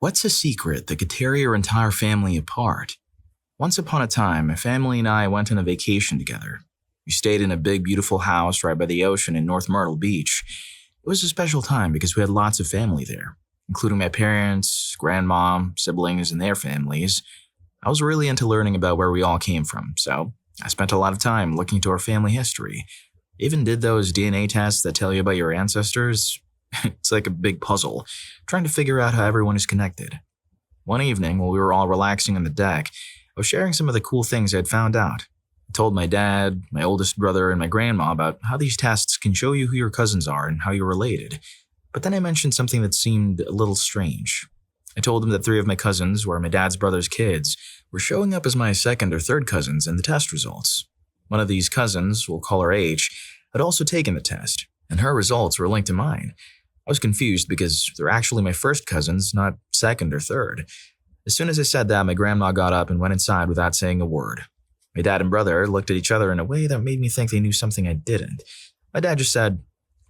What's a secret that could tear your entire family apart? Once upon a time, my family and I went on a vacation together. We stayed in a big, beautiful house right by the ocean in North Myrtle Beach. It was a special time because we had lots of family there, including my parents, grandma, siblings, and their families. I was really into learning about where we all came from, so I spent a lot of time looking into our family history. Even did those DNA tests that tell you about your ancestors. It's like a big puzzle, trying to figure out how everyone is connected. One evening, while we were all relaxing on the deck, I was sharing some of the cool things I'd found out. I told my dad, my oldest brother, and my grandma about how these tests can show you who your cousins are and how you're related. But then I mentioned something that seemed a little strange. I told them that 3 of my cousins, who are my dad's brother's kids, were showing up as my second or third cousins in the test results. One of these cousins, we'll call her H, had also taken the test, and her results were linked to mine. I was confused because they're actually my first cousins, not second or third. As soon as I said that, my grandma got up and went inside without saying a word. My dad and brother looked at each other in a way that made me think they knew something I didn't. My dad just said,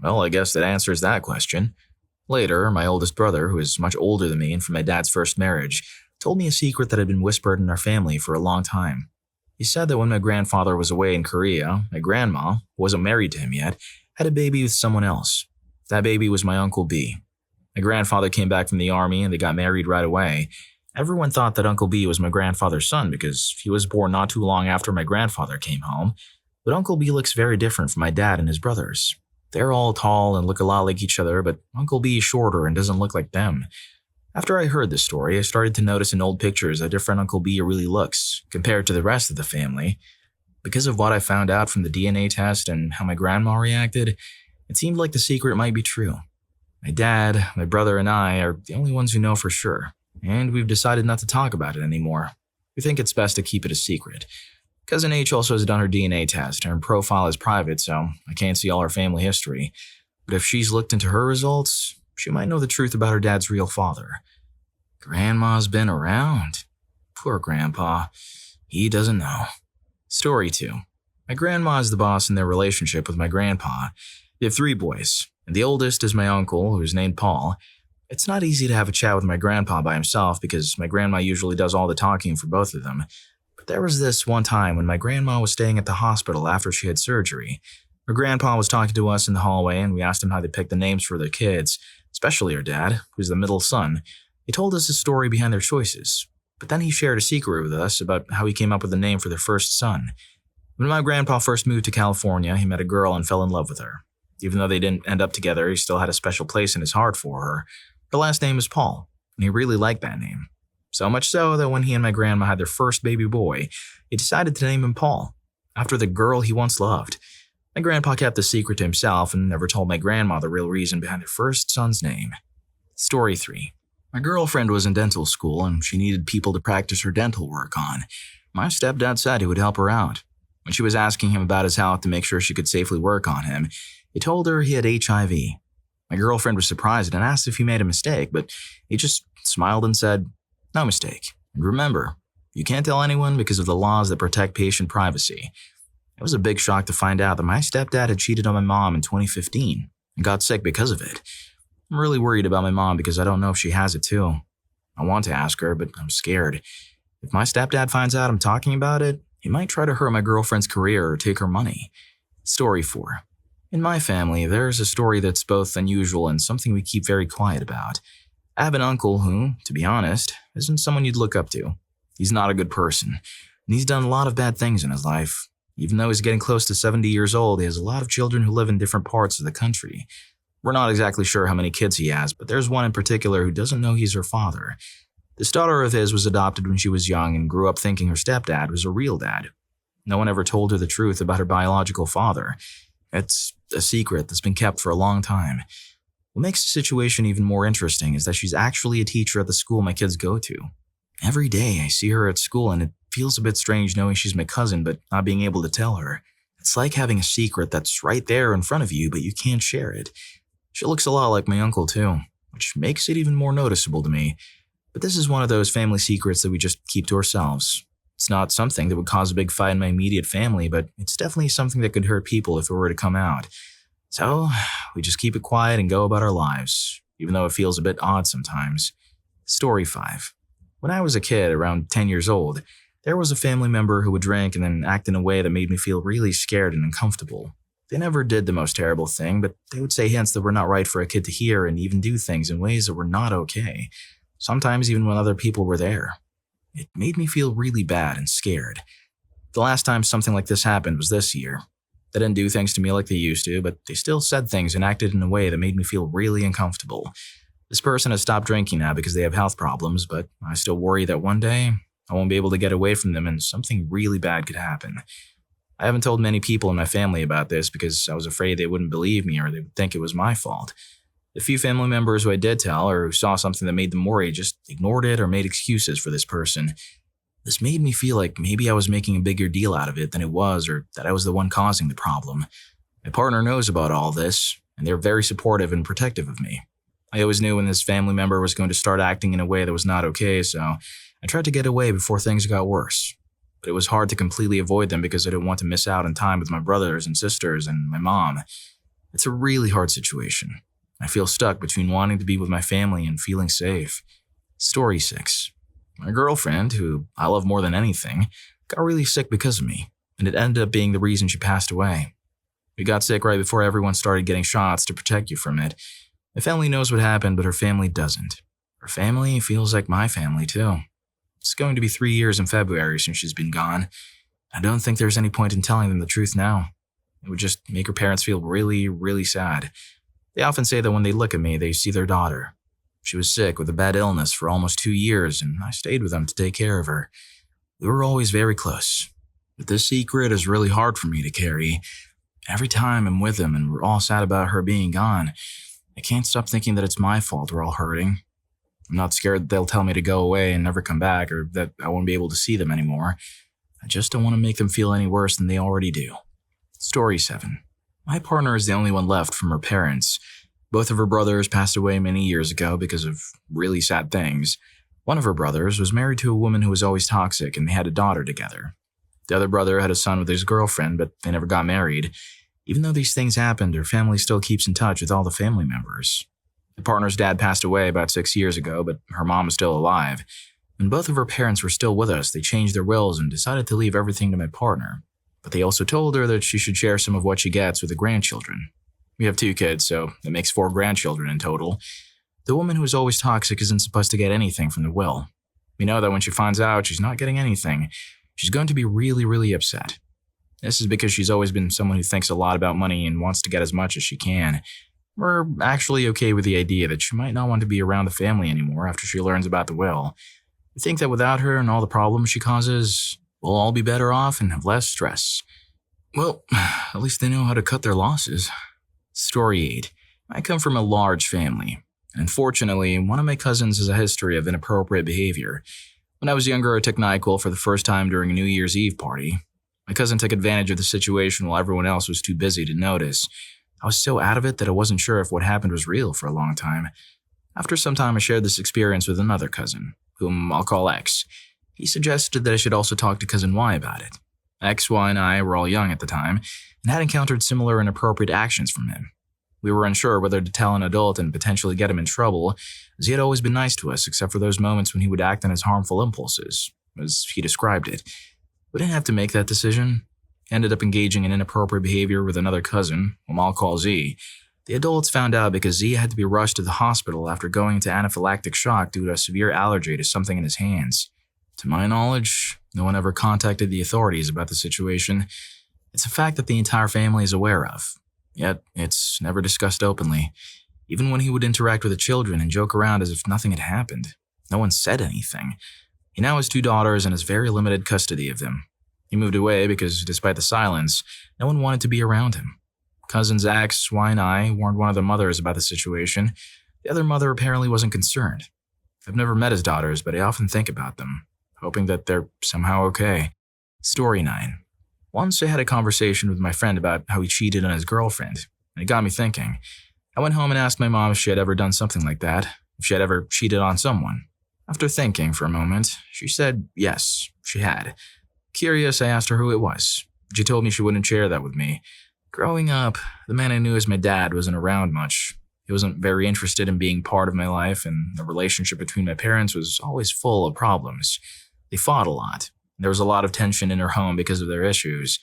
"Well, I guess that answers that question." Later, my oldest brother, who is much older than me and from my dad's first marriage, told me a secret that had been whispered in our family for a long time. He said that when my grandfather was away in Korea, my grandma, who wasn't married to him yet, had a baby with someone else. That baby was my Uncle B. My grandfather came back from the army and they got married right away. Everyone thought that Uncle B was my grandfather's son because he was born not too long after my grandfather came home. But Uncle B looks very different from my dad and his brothers. They're all tall and look a lot like each other, but Uncle B is shorter and doesn't look like them. After I heard this story, I started to notice in old pictures how different Uncle B really looks compared to the rest of the family. Because of what I found out from the DNA test and how my grandma reacted, it seemed like the secret might be true. My dad, my brother, and I are the only ones who know for sure, and we've decided not to talk about it anymore. We think it's best to keep it a secret. Cousin H also has done her DNA test. Her profile is private, so I can't see all her family history. But if she's looked into her results, she might know the truth about her dad's real father. Grandma's been around. Poor Grandpa. He doesn't know. Story 2. My grandma is the boss in their relationship with my grandpa. They have 3 boys, and the oldest is my uncle, who's named Paul. It's not easy to have a chat with my grandpa by himself because my grandma usually does all the talking for both of them. But there was this one time when my grandma was staying at the hospital after she had surgery. Her grandpa was talking to us in the hallway, and we asked him how they picked the names for their kids, especially her dad, who's the middle son. He told us the story behind their choices, but then he shared a secret with us about how he came up with the name for their first son. When my grandpa first moved to California, he met a girl and fell in love with her. Even though they didn't end up together, he still had a special place in his heart for her. Her last name is Paul, and he really liked that name. So much so that when he and my grandma had their first baby boy, he decided to name him Paul, after the girl he once loved. My grandpa kept the secret to himself and never told my grandma the real reason behind their first son's name. Story 3. My girlfriend was in dental school and she needed people to practice her dental work on. My stepdad said he would help her out. When she was asking him about his health to make sure she could safely work on him, he told her he had HIV. My girlfriend was surprised and asked if he made a mistake, but he just smiled and said, "No mistake. And remember, you can't tell anyone because of the laws that protect patient privacy." It was a big shock to find out that my stepdad had cheated on my mom in 2015 and got sick because of it. I'm really worried about my mom because I don't know if she has it too. I want to ask her, but I'm scared. If my stepdad finds out I'm talking about it, he might try to hurt my girlfriend's career or take her money. Story 4. In my family, there's a story that's both unusual and something we keep very quiet about. I have an uncle who, to be honest, isn't someone you'd look up to. He's not a good person, and he's done a lot of bad things in his life. Even though he's getting close to 70 years old, he has a lot of children who live in different parts of the country. We're not exactly sure how many kids he has, but there's one in particular who doesn't know he's her father. This daughter of his was adopted when she was young and grew up thinking her stepdad was a real dad. No one ever told her the truth about her biological father. It's a secret that's been kept for a long time. What makes the situation even more interesting is that she's actually a teacher at the school my kids go to. Every day I see her at school and it feels a bit strange knowing she's my cousin but not being able to tell her. It's like having a secret that's right there in front of you but you can't share it. She looks a lot like my uncle too, which makes it even more noticeable to me. But this is one of those family secrets that we just keep to ourselves. It's not something that would cause a big fight in my immediate family, but it's definitely something that could hurt people if it were to come out. So, we just keep it quiet and go about our lives, even though it feels a bit odd sometimes. Story 5. When I was a kid, around 10 years old, there was a family member who would drink and then act in a way that made me feel really scared and uncomfortable. They never did the most terrible thing, but they would say hints that were not right for a kid to hear and even do things in ways that were not okay, sometimes even when other people were there. It made me feel really bad and scared. The last time something like this happened was this year. They didn't do things to me like they used to, but they still said things and acted in a way that made me feel really uncomfortable. This person has stopped drinking now because they have health problems, but I still worry that one day I won't be able to get away from them and something really bad could happen. I haven't told many people in my family about this because I was afraid they wouldn't believe me or they would think it was my fault. The few family members who I did tell or who saw something that made them worry just ignored it or made excuses for this person. This made me feel like maybe I was making a bigger deal out of it than it was, or that I was the one causing the problem. My partner knows about all this, and they're very supportive and protective of me. I always knew when this family member was going to start acting in a way that was not okay, so I tried to get away before things got worse. But it was hard to completely avoid them because I didn't want to miss out on time with my brothers and sisters and my mom. It's a really hard situation. I feel stuck between wanting to be with my family and feeling safe. Story 6. My girlfriend, who I love more than anything, got really sick because of me, and it ended up being the reason she passed away. We got sick right before everyone started getting shots to protect you from it. My family knows what happened, but her family doesn't. Her family feels like my family, too. It's going to be 3 years in February since she's been gone. I don't think there's any point in telling them the truth now. It would just make her parents feel really, really sad. They often say that when they look at me, they see their daughter. She was sick with a bad illness for almost 2 years, and I stayed with them to take care of her. We were always very close. But this secret is really hard for me to carry. Every time I'm with them and we're all sad about her being gone, I can't stop thinking that it's my fault we're all hurting. I'm not scared that they'll tell me to go away and never come back or that I won't be able to see them anymore. I just don't want to make them feel any worse than they already do. Story 7. My partner is the only one left from her parents. Both of her brothers passed away many years ago because of really sad things. One of her brothers was married to a woman who was always toxic and they had a daughter together. The other brother had a son with his girlfriend, but they never got married. Even though these things happened, her family still keeps in touch with all the family members. The partner's dad passed away about 6 years ago, but her mom is still alive. When both of her parents were still with us, they changed their wills and decided to leave everything to my partner. But they also told her that she should share some of what she gets with the grandchildren. We have 2 kids, so that makes 4 grandchildren in total. The woman who is always toxic isn't supposed to get anything from the will. We know that when she finds out she's not getting anything, she's going to be really, really upset. This is because she's always been someone who thinks a lot about money and wants to get as much as she can. We're actually okay with the idea that she might not want to be around the family anymore after she learns about the will. We think that without her and all the problems she causes, we'll all be better off and have less stress. Well, at least they know how to cut their losses. Story 8. I come from a large family. And unfortunately, one of my cousins has a history of inappropriate behavior. When I was younger, I took NyQuil for the first time during a New Year's Eve party. My cousin took advantage of the situation while everyone else was too busy to notice. I was so out of it that I wasn't sure if what happened was real for a long time. After some time, I shared this experience with another cousin, whom I'll call X. He suggested that I should also talk to cousin Y about it. X, Y, and I were all young at the time and had encountered similar inappropriate actions from him. We were unsure whether to tell an adult and potentially get him in trouble, as he had always been nice to us except for those moments when he would act on his harmful impulses, as he described it. We didn't have to make that decision. Ended up engaging in inappropriate behavior with another cousin, whom I'll call Z. The adults found out because Z had to be rushed to the hospital after going into anaphylactic shock due to a severe allergy to something in his hands. To my knowledge, no one ever contacted the authorities about the situation. It's a fact that the entire family is aware of, yet it's never discussed openly. Even when he would interact with the children and joke around as if nothing had happened, no one said anything. He now has 2 daughters and has very limited custody of them. He moved away because, despite the silence, no one wanted to be around him. Cousins X, Y, and I warned one of the mothers about the situation. The other mother apparently wasn't concerned. I've never met his daughters, but I often think about them, hoping that they're somehow okay. Story 9. Once I had a conversation with my friend about how he cheated on his girlfriend, and it got me thinking. I went home and asked my mom if she had ever done something like that, if she had ever cheated on someone. After thinking for a moment, she said yes, she had. Curious, I asked her who it was. She told me she wouldn't share that with me. Growing up, the man I knew as my dad wasn't around much. He wasn't very interested in being part of my life, and the relationship between my parents was always full of problems. They fought a lot. There was a lot of tension in our home because of their issues.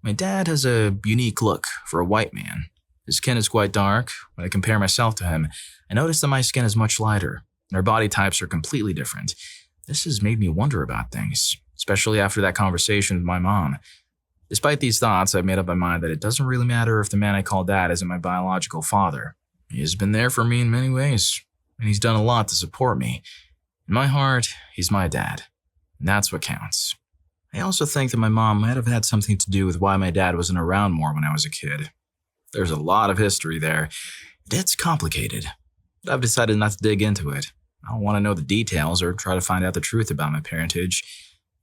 My dad has a unique look for a white man. His skin is quite dark. When I compare myself to him, I notice that my skin is much lighter, and our body types are completely different. This has made me wonder about things, especially after that conversation with my mom. Despite these thoughts, I've made up my mind that it doesn't really matter if the man I call dad isn't my biological father. He has been there for me in many ways, and he's done a lot to support me. In my heart, he's my dad, and that's what counts. I also think that my mom might have had something to do with why my dad wasn't around more when I was a kid. There's a lot of history there. It's complicated, but I've decided not to dig into it. I don't want to know the details or try to find out the truth about my parentage.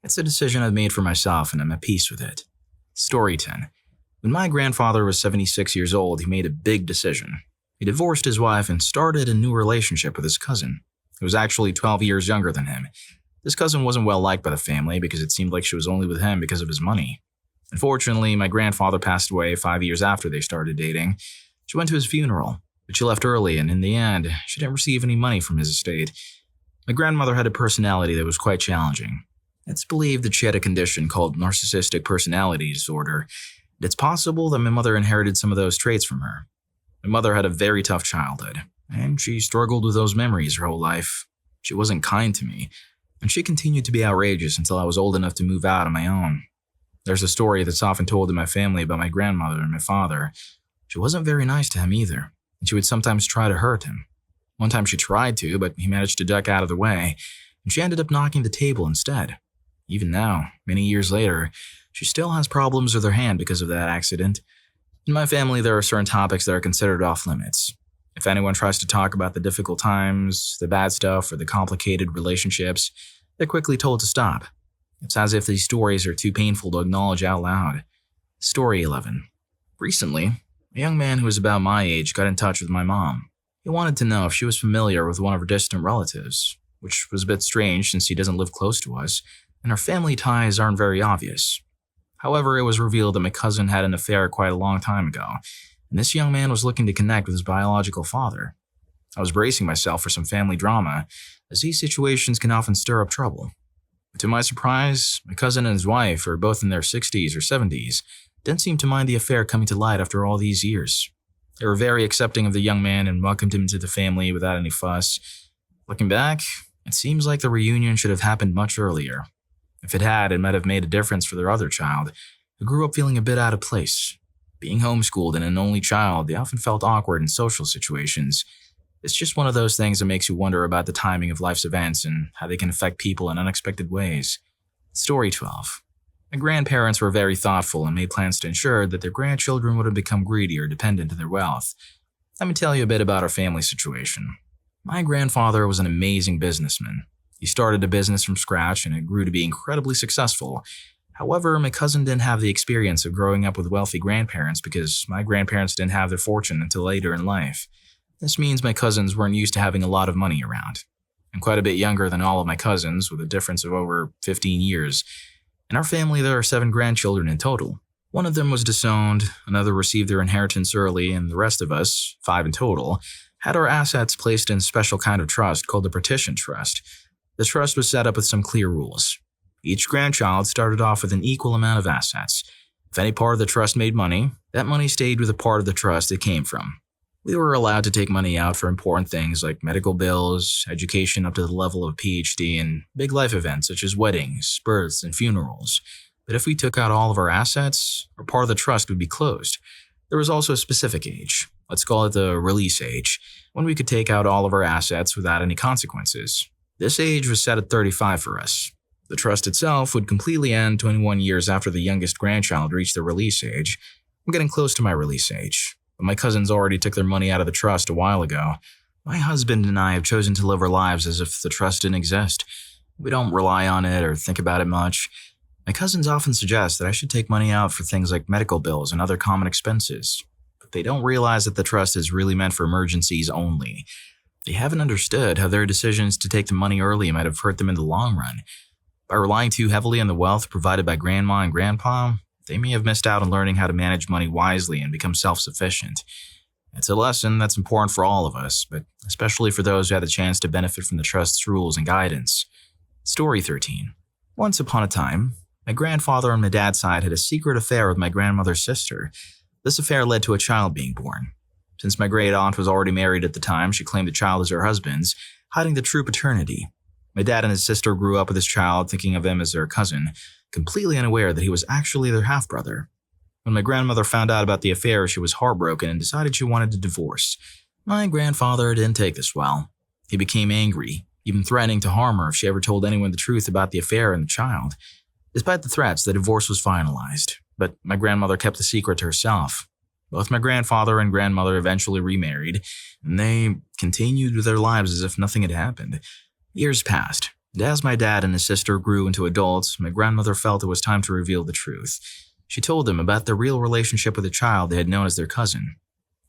It's a decision I've made for myself, and I'm at peace with it. Story 10. When my grandfather was 76 years old, he made a big decision. He divorced his wife and started a new relationship with his cousin, who was actually 12 years younger than him. This cousin wasn't well liked by the family because it seemed like she was only with him because of his money. Unfortunately, my grandfather passed away 5 years after they started dating. She went to his funeral, but she left early, and in the end, she didn't receive any money from his estate. My grandmother had a personality that was quite challenging. It's believed that she had a condition called narcissistic personality disorder. It's possible that my mother inherited some of those traits from her. My mother had a very tough childhood, and she struggled with those memories her whole life. She wasn't kind to me, and she continued to be outrageous until I was old enough to move out on my own. There's a story that's often told in my family about my grandmother and my father. She wasn't very nice to him either, and she would sometimes try to hurt him. One time she tried to, but he managed to duck out of the way, and she ended up knocking the table instead. Even now, many years later, she still has problems with her hand because of that accident. In my family, there are certain topics that are considered off limits. If anyone tries to talk about the difficult times, the bad stuff, or the complicated relationships, they're quickly told to stop. It's as if these stories are too painful to acknowledge out loud. Story 11. Recently, a young man who was about my age got in touch with my mom. He wanted to know if she was familiar with one of her distant relatives, which was a bit strange since he doesn't live close to us, and our family ties aren't very obvious. However, it was revealed that my cousin had an affair quite a long time ago, and this young man was looking to connect with his biological father. I was bracing myself for some family drama, as these situations can often stir up trouble. But to my surprise, my cousin and his wife, are both in their 60s or 70s, didn't seem to mind the affair coming to light after all these years. They were very accepting of the young man and welcomed him into the family without any fuss. Looking back, it seems like the reunion should have happened much earlier. If it had, it might have made a difference for their other child, who grew up feeling a bit out of place. Being homeschooled and an only child, they often felt awkward in social situations. It's just one of those things that makes you wonder about the timing of life's events and how they can affect people in unexpected ways. Story 12. My grandparents were very thoughtful and made plans to ensure that their grandchildren wouldn't become greedy or dependent on their wealth. Let me tell you a bit about our family situation. My grandfather was an amazing businessman. He started a business from scratch and it grew to be incredibly successful. However, my cousin didn't have the experience of growing up with wealthy grandparents because my grandparents didn't have their fortune until later in life. This means my cousins weren't used to having a lot of money around. I'm quite a bit younger than all of my cousins, with a difference of over 15 years. In our family, there are 7 grandchildren in total. One of them was disowned, another received their inheritance early, and the rest of us, 5 in total, had our assets placed in a special kind of trust called the partition trust. The trust was set up with some clear rules. Each grandchild started off with an equal amount of assets. If any part of the trust made money, that money stayed with the part of the trust it came from. We were allowed to take money out for important things like medical bills, education up to the level of PhD, and big life events such as weddings, births, and funerals. But if we took out all of our assets, our part of the trust would be closed. There was also a specific age, let's call it the release age, when we could take out all of our assets without any consequences. This age was set at 35 for us. The trust itself would completely end 21 years after the youngest grandchild reached the release age. I'm getting close to my release age, but my cousins already took their money out of the trust a while ago. My husband and I have chosen to live our lives as if the trust didn't exist. We don't rely on it or think about it much. My cousins often suggest that I should take money out for things like medical bills and other common expenses, but they don't realize that the trust is really meant for emergencies only. They haven't understood how their decisions to take the money early might have hurt them in the long run. By relying too heavily on the wealth provided by grandma and grandpa, they may have missed out on learning how to manage money wisely and become self-sufficient. It's a lesson that's important for all of us, but especially for those who had the chance to benefit from the trust's rules and guidance. Story 13. Once upon a time, my grandfather on my dad's side had a secret affair with my grandmother's sister. This affair led to a child being born. Since my great aunt was already married at the time, she claimed the child as her husband's, hiding the true paternity. My dad and his sister grew up with this child, thinking of him as their cousin, completely unaware that he was actually their half-brother. When my grandmother found out about the affair, she was heartbroken and decided she wanted a divorce. My grandfather didn't take this well. He became angry, even threatening to harm her if she ever told anyone the truth about the affair and the child. Despite the threats, the divorce was finalized, but my grandmother kept the secret to herself. Both my grandfather and grandmother eventually remarried, and they continued with their lives as if nothing had happened. Years passed, and as my dad and his sister grew into adults, my grandmother felt it was time to reveal the truth. She told them about their real relationship with a child they had known as their cousin.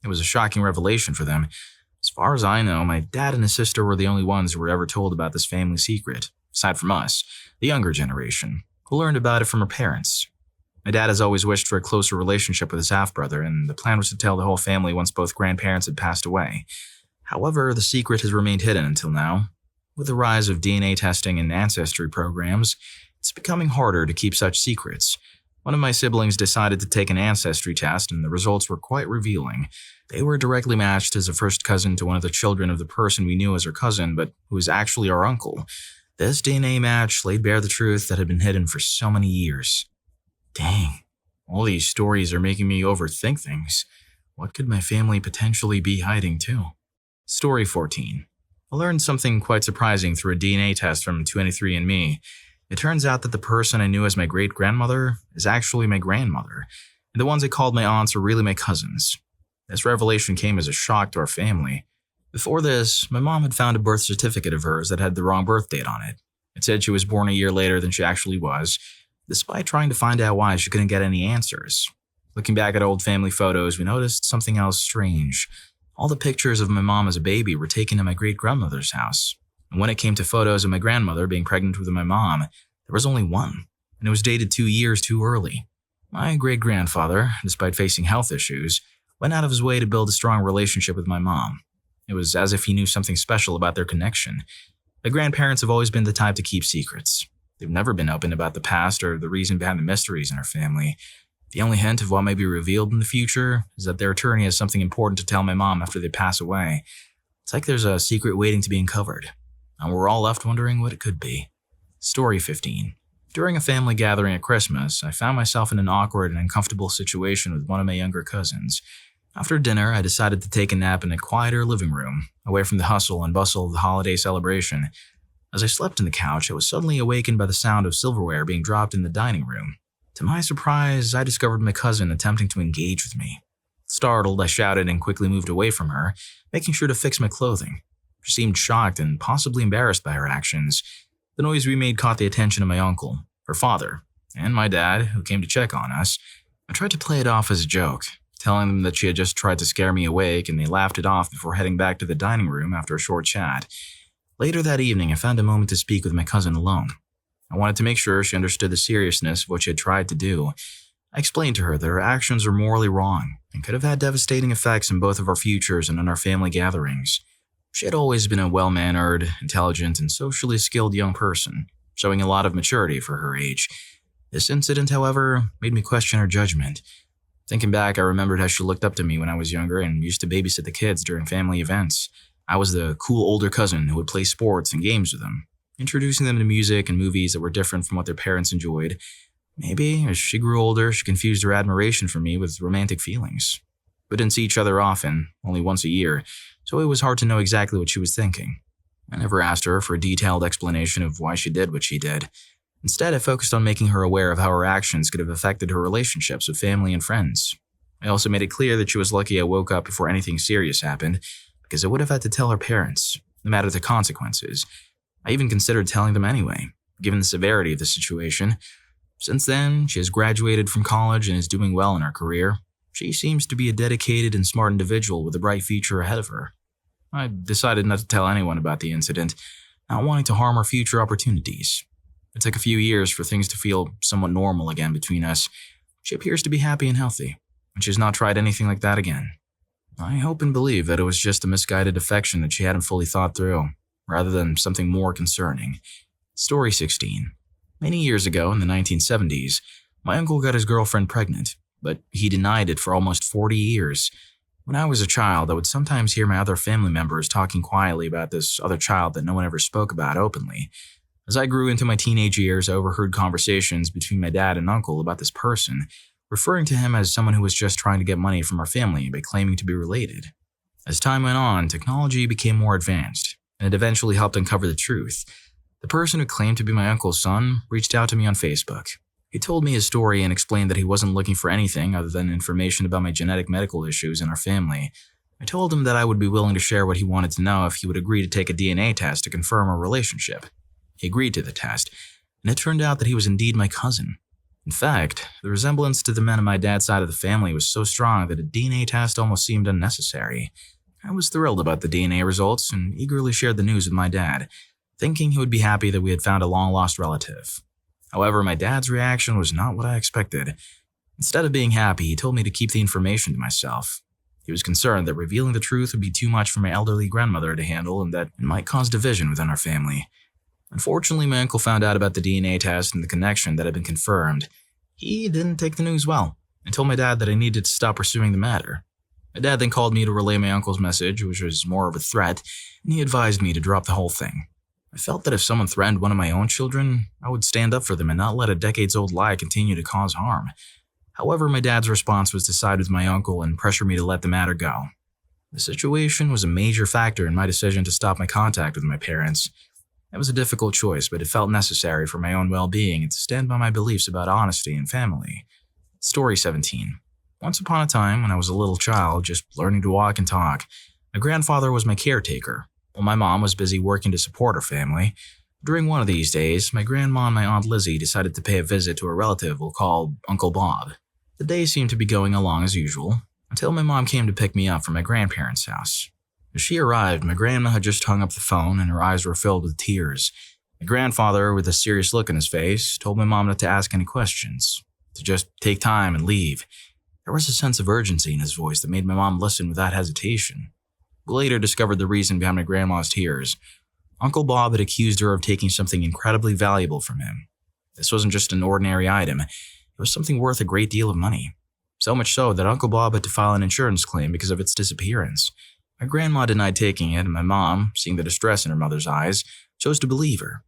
It was a shocking revelation for them. As far as I know, my dad and his sister were the only ones who were ever told about this family secret, aside from us, the younger generation, who learned about it from our parents. My dad has always wished for a closer relationship with his half-brother, and the plan was to tell the whole family once both grandparents had passed away. However, the secret has remained hidden until now. With the rise of DNA testing and ancestry programs, it's becoming harder to keep such secrets. One of my siblings decided to take an ancestry test, and the results were quite revealing. They were directly matched as a first cousin to one of the children of the person we knew as her cousin, but who was actually our uncle. This DNA match laid bare the truth that had been hidden for so many years. Dang, all these stories are making me overthink things. What could my family potentially be hiding too? Story 14. I learned something quite surprising through a DNA test from 23andMe. It turns out that the person I knew as my great-grandmother is actually my grandmother, and the ones I called my aunts are really my cousins. This revelation came as a shock to our family. Before this, my mom had found a birth certificate of hers that had the wrong birth date on it. It said she was born a year later than she actually was. Despite trying to find out why, she couldn't get any answers. Looking back at old family photos, we noticed something else strange. All the pictures of my mom as a baby were taken at my great-grandmother's house. And when it came to photos of my grandmother being pregnant with my mom, there was only one, and it was dated 2 years too early. My great-grandfather, despite facing health issues, went out of his way to build a strong relationship with my mom. It was as if he knew something special about their connection. My grandparents have always been the type to keep secrets. They've never been open about the past or the reason behind the mysteries in our family. The only hint of what may be revealed in the future is that their attorney has something important to tell my mom after they pass away. It's like there's a secret waiting to be uncovered, and we're all left wondering what it could be. Story 15. During a family gathering at Christmas, I found myself in an awkward and uncomfortable situation with one of my younger cousins. After dinner, I decided to take a nap in a quieter living room, away from the hustle and bustle of the holiday celebration. As I slept in the couch, I was suddenly awakened by the sound of silverware being dropped in the dining room. To my surprise, I discovered my cousin attempting to engage with me. Startled, I shouted and quickly moved away from her, making sure to fix my clothing. She seemed shocked and possibly embarrassed by her actions. The noise we made caught the attention of my uncle, her father, and my dad, who came to check on us. I tried to play it off as a joke, telling them that she had just tried to scare me awake, and they laughed it off before heading back to the dining room after a short chat. Later that evening, I found a moment to speak with my cousin alone. I wanted to make sure she understood the seriousness of what she had tried to do. I explained to her that her actions were morally wrong and could have had devastating effects in both of our futures and in our family gatherings. She had always been a well-mannered, intelligent, and socially skilled young person, showing a lot of maturity for her age. This incident, however, made me question her judgment. Thinking back, I remembered how she looked up to me when I was younger and used to babysit the kids during family events. I was the cool older cousin who would play sports and games with them, introducing them to music and movies that were different from what their parents enjoyed. Maybe, as she grew older, she confused her admiration for me with romantic feelings. We didn't see each other often, only once a year, so it was hard to know exactly what she was thinking. I never asked her for a detailed explanation of why she did what she did. Instead, I focused on making her aware of how her actions could have affected her relationships with family and friends. I also made it clear that she was lucky I woke up before anything serious happened, because I would have had to tell her parents, no matter the consequences. I even considered telling them anyway, given the severity of the situation. Since then, she has graduated from college and is doing well in her career. She seems to be a dedicated and smart individual with a bright future ahead of her. I decided not to tell anyone about the incident, not wanting to harm our future opportunities. It took a few years for things to feel somewhat normal again between us. She appears to be happy and healthy, and she has not tried anything like that again. I hope and believe that it was just a misguided affection that she hadn't fully thought through, rather than something more concerning. Story 16. Many years ago, in the 1970s, my uncle got his girlfriend pregnant, but he denied it for almost 40 years. When I was a child, I would sometimes hear my other family members talking quietly about this other child that no one ever spoke about openly. As I grew into my teenage years, I overheard conversations between my dad and uncle about this person, referring to him as someone who was just trying to get money from our family by claiming to be related. As time went on, technology became more advanced, and it eventually helped uncover the truth. The person who claimed to be my uncle's son reached out to me on Facebook. He told me his story and explained that he wasn't looking for anything other than information about my genetic medical issues in our family. I told him that I would be willing to share what he wanted to know if he would agree to take a DNA test to confirm our relationship. He agreed to the test, and it turned out that he was indeed my cousin. In fact, the resemblance to the men on my dad's side of the family was so strong that a DNA test almost seemed unnecessary. I was thrilled about the DNA results and eagerly shared the news with my dad, thinking he would be happy that we had found a long-lost relative. However, my dad's reaction was not what I expected. Instead of being happy, he told me to keep the information to myself. He was concerned that revealing the truth would be too much for my elderly grandmother to handle and that it might cause division within our family. Unfortunately, my uncle found out about the DNA test and the connection that had been confirmed. He didn't take the news well and told my dad that I needed to stop pursuing the matter. My dad then called me to relay my uncle's message, which was more of a threat, and he advised me to drop the whole thing. I felt that if someone threatened one of my own children, I would stand up for them and not let a decades-old lie continue to cause harm. However, my dad's response was to side with my uncle and pressure me to let the matter go. The situation was a major factor in my decision to stop my contact with my parents. It was a difficult choice, but it felt necessary for my own well-being and to stand by my beliefs about honesty and family. Story 17. Once upon a time, when I was a little child, just learning to walk and talk, my grandfather was my caretaker, while my mom was busy working to support her family. During one of these days, my grandma and my Aunt Lizzie decided to pay a visit to a relative we'll call Uncle Bob. The day seemed to be going along as usual, until my mom came to pick me up from my grandparents' house. As she arrived, my grandma had just hung up the phone and her eyes were filled with tears. My grandfather, with a serious look on his face, told my mom not to ask any questions, to just take time and leave. There was a sense of urgency in his voice that made my mom listen without hesitation. We later discovered the reason behind my grandma's tears. Uncle Bob had accused her of taking something incredibly valuable from him. This wasn't just an ordinary item. It was something worth a great deal of money. So much so that Uncle Bob had to file an insurance claim because of its disappearance. My grandma denied taking it, and my mom, seeing the distress in her mother's eyes, chose to believe her.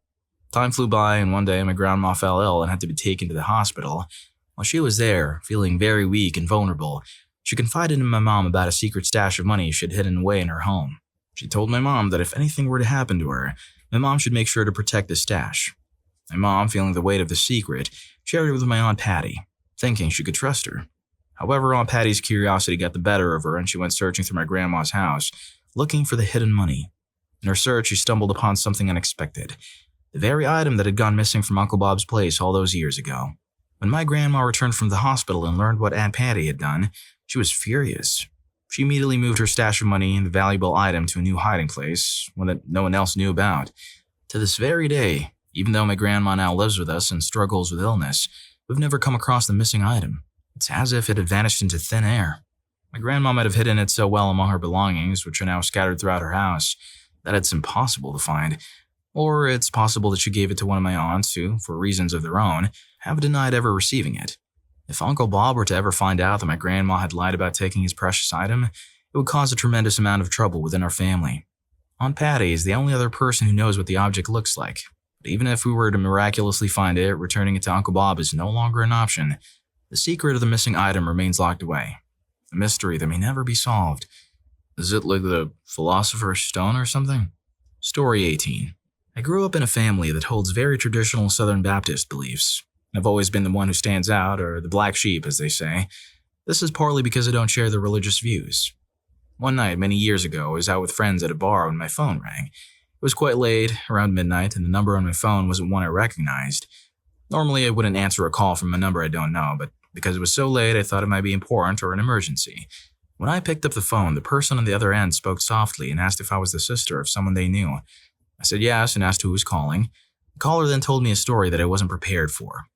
Time flew by, and one day my grandma fell ill and had to be taken to the hospital. While she was there, feeling very weak and vulnerable, she confided in my mom about a secret stash of money she had hidden away in her home. She told my mom that if anything were to happen to her, my mom should make sure to protect the stash. My mom, feeling the weight of the secret, shared it with my Aunt Patty, thinking she could trust her. However, Aunt Patty's curiosity got the better of her and she went searching through my grandma's house, looking for the hidden money. In her search, she stumbled upon something unexpected, the very item that had gone missing from Uncle Bob's place all those years ago. When my grandma returned from the hospital and learned what Aunt Patty had done, she was furious. She immediately moved her stash of money and the valuable item to a new hiding place, one that no one else knew about. To this very day, even though my grandma now lives with us and struggles with illness, we've never come across the missing item. It's as if it had vanished into thin air. My grandma might have hidden it so well among her belongings, which are now scattered throughout her house, that it's impossible to find. Or it's possible that she gave it to one of my aunts who, for reasons of their own, have denied ever receiving it. If Uncle Bob were to ever find out that my grandma had lied about taking his precious item, it would cause a tremendous amount of trouble within our family. Aunt Patty is the only other person who knows what the object looks like. But even if we were to miraculously find it, returning it to Uncle Bob is no longer an option. The secret of the missing item remains locked away, a mystery that may never be solved. Is it like the Philosopher's Stone or something? Story 18. I grew up in a family that holds very traditional Southern Baptist beliefs. I've always been the one who stands out, or the black sheep, as they say. This is partly because I don't share their religious views. One night, many years ago, I was out with friends at a bar when my phone rang. It was quite late, around midnight, and the number on my phone wasn't one I recognized. Normally, I wouldn't answer a call from a number I don't know, but because it was so late, I thought it might be important or an emergency. When I picked up the phone, the person on the other end spoke softly and asked if I was the sister of someone they knew. I said yes and asked who was calling. The caller then told me a story that I wasn't prepared for.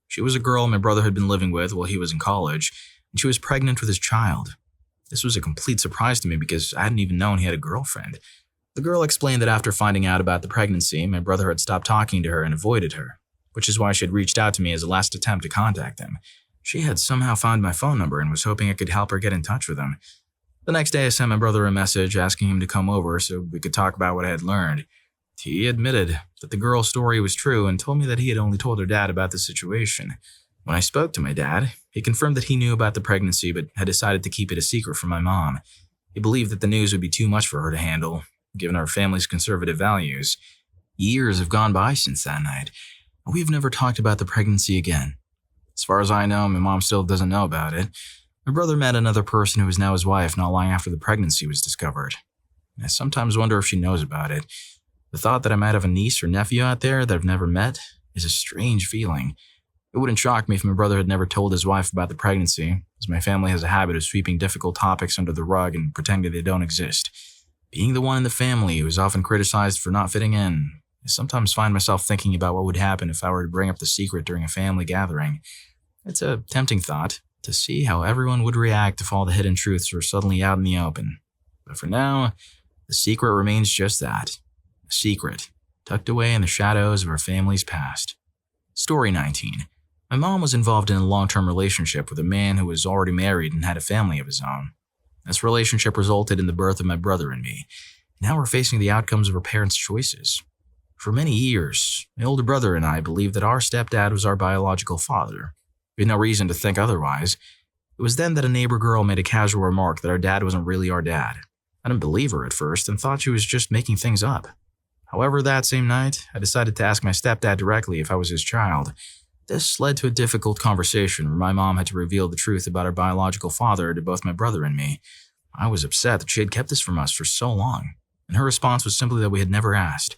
She was a girl my brother had been living with while he was in college, and she was pregnant with his child. This was a complete surprise to me because I hadn't even known he had a girlfriend. The girl explained that after finding out about the pregnancy, my brother had stopped talking to her and avoided her, which is why she had reached out to me as a last attempt to contact him. She had somehow found my phone number and was hoping I could help her get in touch with him. The next day, I sent my brother a message asking him to come over so we could talk about what I had learned. He admitted that the girl's story was true and told me that he had only told her dad about the situation. When I spoke to my dad, he confirmed that he knew about the pregnancy but had decided to keep it a secret from my mom. He believed that the news would be too much for her to handle, given our family's conservative values. Years have gone by since that night, and we've never talked about the pregnancy again. As far as I know, my mom still doesn't know about it. My brother met another person who is now his wife not long after the pregnancy was discovered. I sometimes wonder if she knows about it. The thought that I might have a niece or nephew out there that I've never met is a strange feeling. It wouldn't shock me if my brother had never told his wife about the pregnancy, as my family has a habit of sweeping difficult topics under the rug and pretending they don't exist. Being the one in the family who is often criticized for not fitting in, I sometimes find myself thinking about what would happen if I were to bring up the secret during a family gathering. It's a tempting thought to see how everyone would react if all the hidden truths were suddenly out in the open. But for now, the secret remains just that, a secret, tucked away in the shadows of our family's past. Story 19. My mom was involved in a long-term relationship with a man who was already married and had a family of his own. This relationship resulted in the birth of my brother and me. Now we're facing the outcomes of our parents' choices. For many years, my older brother and I believed that our stepdad was our biological father. We had no reason to think otherwise. It was then that a neighbor girl made a casual remark that our dad wasn't really our dad. I didn't believe her at first and thought she was just making things up. However, that same night, I decided to ask my stepdad directly if I was his child. This led to a difficult conversation where my mom had to reveal the truth about our biological father to both my brother and me. I was upset that she had kept this from us for so long, and her response was simply that we had never asked.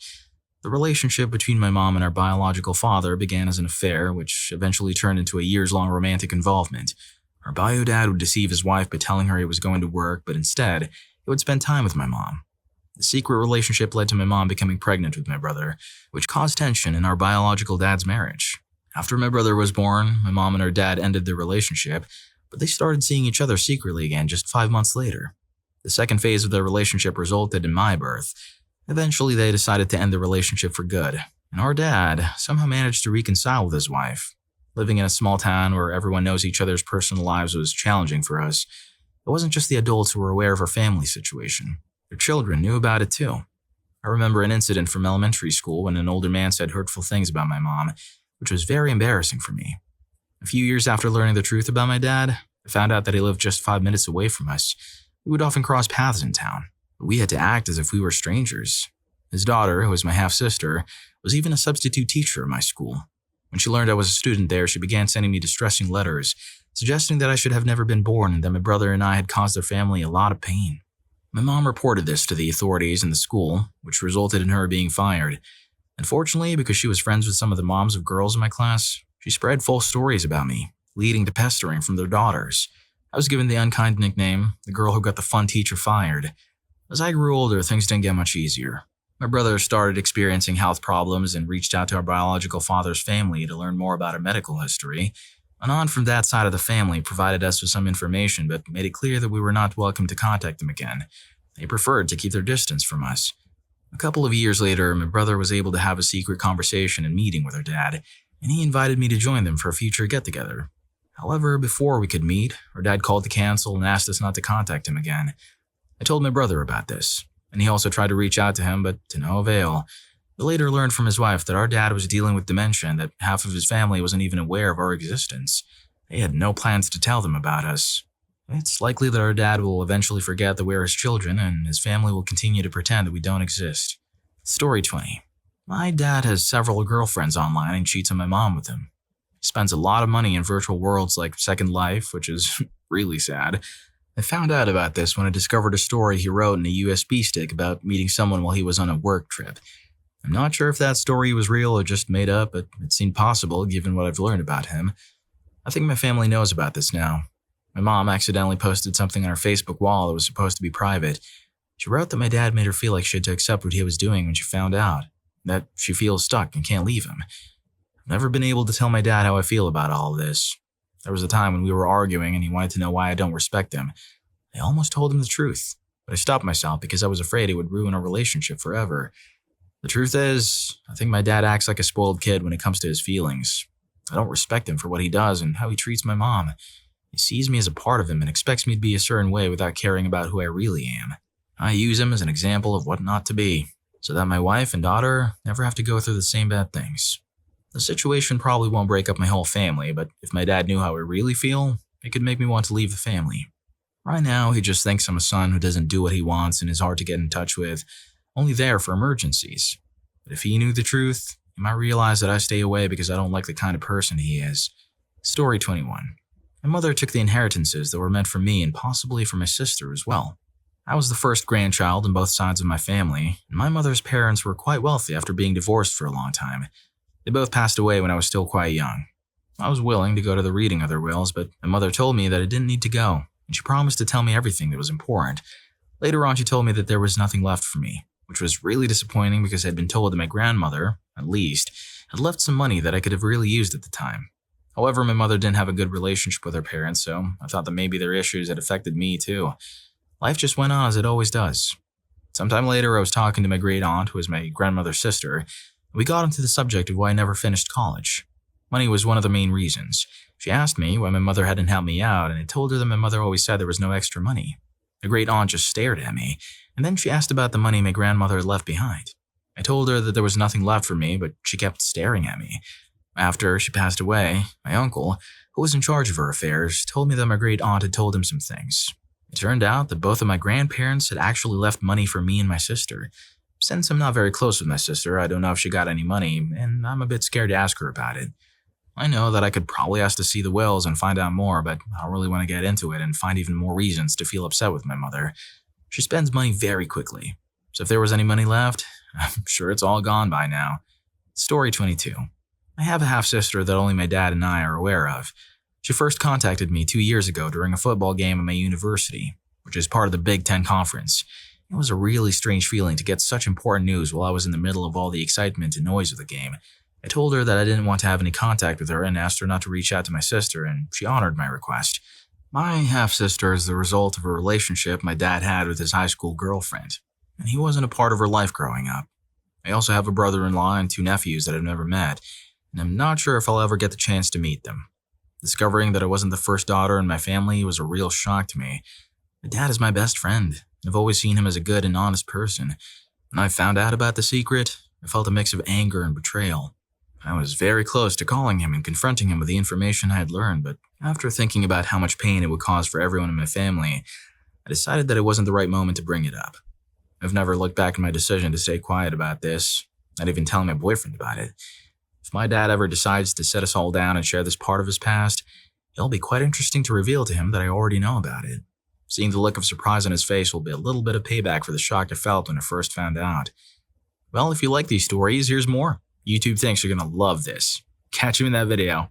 The relationship between my mom and our biological father began as an affair, which eventually turned into a years-long romantic involvement. Our bio dad would deceive his wife by telling her he was going to work, but instead, he would spend time with my mom. The secret relationship led to my mom becoming pregnant with my brother, which caused tension in our biological dad's marriage. After my brother was born, my mom and her dad ended their relationship, but they started seeing each other secretly again just 5 months later. The second phase of their relationship resulted in my birth. Eventually, they decided to end the relationship for good, and our dad somehow managed to reconcile with his wife. Living in a small town where everyone knows each other's personal lives was challenging for us. It wasn't just the adults who were aware of our family situation. Their children knew about it too. I remember an incident from elementary school when an older man said hurtful things about my mom, which was very embarrassing for me. A few years after learning the truth about my dad, I found out that he lived just 5 minutes away from us. We would often cross paths in town, but we had to act as if we were strangers. His daughter, who was my half-sister, was even a substitute teacher at my school. When she learned I was a student there, she began sending me distressing letters, suggesting that I should have never been born and that my brother and I had caused their family a lot of pain. My mom reported this to the authorities in the school, which resulted in her being fired. Unfortunately, because she was friends with some of the moms of girls in my class, she spread false stories about me, leading to pestering from their daughters. I was given the unkind nickname, the girl who got the fun teacher fired. As I grew older, things didn't get much easier. My brother started experiencing health problems and reached out to our biological father's family to learn more about our medical history. Anon from that side of the family provided us with some information but made it clear that we were not welcome to contact them again. They preferred to keep their distance from us. A couple of years later, my brother was able to have a secret conversation and meeting with our dad, and he invited me to join them for a future get-together. However, before we could meet, our dad called to cancel and asked us not to contact him again. I told my brother about this, and he also tried to reach out to him, but to no avail. I later learned from his wife that our dad was dealing with dementia and that half of his family wasn't even aware of our existence. They had no plans to tell them about us. It's likely that our dad will eventually forget that we're his children and his family will continue to pretend that we don't exist. Story 20. My dad has several girlfriends online and cheats on my mom with them. He spends a lot of money in virtual worlds like Second Life, which is really sad. I found out about this when I discovered a story he wrote in a USB stick about meeting someone while he was on a work trip. I'm not sure if that story was real or just made up, but it seemed possible given what I've learned about him. I think my family knows about this now. My mom accidentally posted something on her Facebook wall that was supposed to be private. She wrote that my dad made her feel like she had to accept what he was doing when she found out, that she feels stuck and can't leave him. I've never been able to tell my dad how I feel about all of this. There was a time when we were arguing and he wanted to know why I don't respect him. I almost told him the truth, but I stopped myself because I was afraid it would ruin our relationship forever. The truth is, I think my dad acts like a spoiled kid when it comes to his feelings. I don't respect him for what he does and how he treats my mom. He sees me as a part of him and expects me to be a certain way without caring about who I really am. I use him as an example of what not to be, so that my wife and daughter never have to go through the same bad things. The situation probably won't break up my whole family, but if my dad knew how I really feel, it could make me want to leave the family. Right now, he just thinks I'm a son who doesn't do what he wants and is hard to get in touch with, only there for emergencies. But if he knew the truth, he might realize that I stay away because I don't like the kind of person he is. Story 21. My mother took the inheritances that were meant for me and possibly for my sister as well. I was the first grandchild on both sides of my family, and my mother's parents were quite wealthy after being divorced for a long time. They both passed away when I was still quite young. I was willing to go to the reading of their wills, but my mother told me that I didn't need to go, and she promised to tell me everything that was important. Later on, she told me that there was nothing left for me, which was really disappointing because I had been told that my grandmother, at least, had left some money that I could have really used at the time. However, my mother didn't have a good relationship with her parents, so I thought that maybe their issues had affected me too. Life just went on as it always does. Sometime later, I was talking to my great aunt, who was my grandmother's sister, and we got into the subject of why I never finished college. Money was one of the main reasons. She asked me why my mother hadn't helped me out, and I told her that my mother always said there was no extra money. My great aunt just stared at me, and then she asked about the money my grandmother had left behind. I told her that there was nothing left for me, but she kept staring at me. After she passed away, my uncle, who was in charge of her affairs, told me that my great aunt had told him some things. It turned out that both of my grandparents had actually left money for me and my sister. Since I'm not very close with my sister, I don't know if she got any money, and I'm a bit scared to ask her about it. I know that I could probably ask to see the wills and find out more, but I don't really want to get into it and find even more reasons to feel upset with my mother. She spends money very quickly, so if there was any money left, I'm sure it's all gone by now. Story 22. I have a half-sister that only my dad and I are aware of. She first contacted me 2 years ago during a football game at my university, which is part of the Big Ten Conference. It was a really strange feeling to get such important news while I was in the middle of all the excitement and noise of the game. I told her that I didn't want to have any contact with her and asked her not to reach out to my sister, and she honored my request. My half-sister is the result of a relationship my dad had with his high school girlfriend, and he wasn't a part of her life growing up. I also have a brother-in-law and 2 nephews that I've never met, and I'm not sure if I'll ever get the chance to meet them. Discovering that I wasn't the first daughter in my family was a real shock to me. My dad is my best friend, and I've always seen him as a good and honest person. When I found out about the secret, I felt a mix of anger and betrayal. I was very close to calling him and confronting him with the information I had learned, but after thinking about how much pain it would cause for everyone in my family, I decided that it wasn't the right moment to bring it up. I've never looked back on my decision to stay quiet about this, not even telling my boyfriend about it. If my dad ever decides to sit us all down and share this part of his past, it'll be quite interesting to reveal to him that I already know about it. Seeing the look of surprise on his face will be a little bit of payback for the shock I felt when I first found out. Well, if you like these stories, here's more. YouTube thinks you're gonna love this. Catch you in that video.